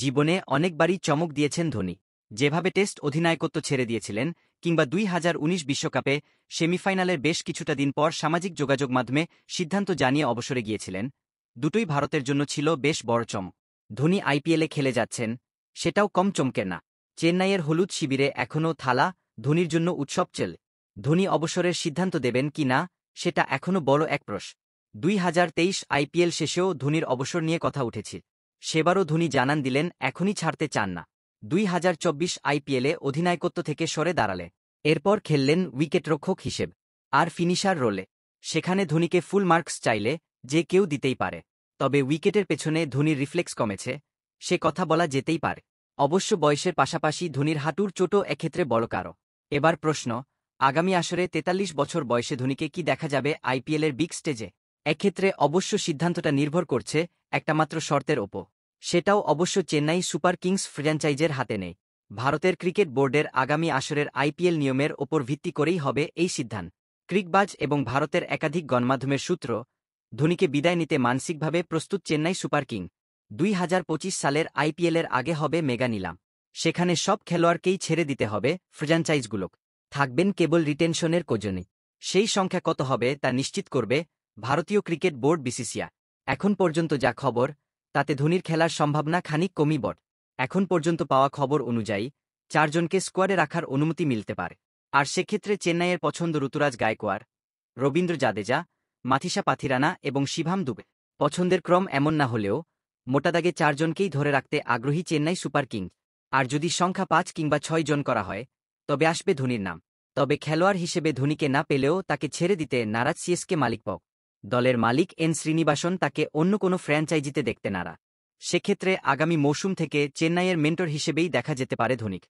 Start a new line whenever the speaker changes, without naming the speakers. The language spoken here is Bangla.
জীবনে অনেকবারই চমক দিয়েছেন ধোনি। যেভাবে টেস্ট অধিনায়কত্ব ছেড়ে দিয়েছিলেন, কিংবা 2019 বিশ্বকাপে সেমিফাইনালের বেশ কিছুটা দিন পর সামাজিক যোগাযোগ মাধ্যমে সিদ্ধান্ত জানিয়ে অবসরে গিয়েছিলেন, দুটোই ভারতের জন্য ছিল বেশ বড় চমক। ধোনি আইপিএলে খেলে যাচ্ছেন, সেটাও কম চমকের না। চেন্নাইয়ের হলুদ শিবিরে এখনও থালা, ধোনির জন্য উৎসব চলে। ধোনি অবসরের সিদ্ধান্ত দেবেন কি না, সেটা এখনও বড় এক প্রশ্ন। 2023 আইপিএল শেষেও ধোনির অবসর নিয়ে কথা উঠেছে। সেবারও ধোনি জানান দিলেন এখনই ছাড়তে চান না। 2024 আইপিএলে অধিনায়কত্ব থেকে সরে দাঁড়ালে এরপর খেললেন উইকেটরক্ষক হিসেব আর ফিনিশার রোলে। সেখানে ধোনিকে ফুল মার্কস চাইলে যে কেউ দিতেই পারে, তবে উইকেটের পেছনে ধোনির রিফ্লেক্স কমেছে, সে কথা বলা যেতেই পারে। অবশ্য বয়সের পাশাপাশি ধোনির হাঁটুর চোটও এক্ষেত্রে বড় কারণ। এবার প্রশ্ন, আগামী আসরে 43 বছর বয়সে ধোনিকে কি দেখা যাবে আইপিএলের বিগ স্টেজে? এক্ষেত্রে অবশ্য সিদ্ধান্তটা নির্ভর করছে একটা মাত্র শর্তের ওপর। সেটাও অবশ্য চেন্নাই সুপার কিংস ফ্র্যাঞ্চাইজের হাতে নেই। ভারতের ক্রিকেট বোর্ডের আগামী আসরের আইপিএল নিয়মের ওপর ভিত্তি করেই হবে এই সিদ্ধান্ত। ক্রিকবাজ এবং ভারতের একাধিক গণমাধ্যমের সূত্র, ধোনিকে বিদায় নিতে মানসিকভাবে প্রস্তুত চেন্নাই সুপার কিং। 2025 সালের আইপিএলের আগে হবে মেগা নিলাম। সেখানে সব খেলোয়াড়কেই ছেড়ে দিতে হবে ফ্র্যাঞ্চাইজগুলো। থাকবেন কেবল রিটেনশনের কোজনে। সেই সংখ্যা কত হবে তা নিশ্চিত করবে ভারতীয় ক্রিকেট বোর্ড বিসিসিআই। এখন পর্যন্ত যা খবর, তাতে ধোনির খেলার সম্ভাবনা খানিক কমই বট। এখন পর্যন্ত পাওয়া খবর অনুযায়ী 4 জনকে স্কোয়াডে রাখার অনুমতি মিলতে পারে। আর সেক্ষেত্রে চেন্নাইয়ের পছন্দ ঋতুরাজ গায়কোয়াড়, রবীন্দ্র জাদেজা, মাথিসা পাথিরানা এবং শিভাম দুবে। পছন্দের ক্রম এমন না হলেও মোটাদাগে 4 জনকেই ধরে রাখতে আগ্রহী চেন্নাই সুপার কিংস। আর যদি সংখ্যা 5 কিংবা 6 জন করা হয়, তবে আসবে ধোনির নাম। তবে খেলোয়াড় হিসেবে ধোনিকে না পেলেও তাকে ছেড়ে দিতে নারাজ সিএসকে মালিকপক্ষ। দলের মালিক এন শ্রীনিবাসন তাকে অন্য কোনো ফ্র্যাঞ্চাইজিতে দেখতে নারাজ। সেক্ষেত্রে আগামী মৌসুম থেকে চেন্নাইয়ের মেন্টর হিসেবেই দেখা যেতে পারে ধোনিকে।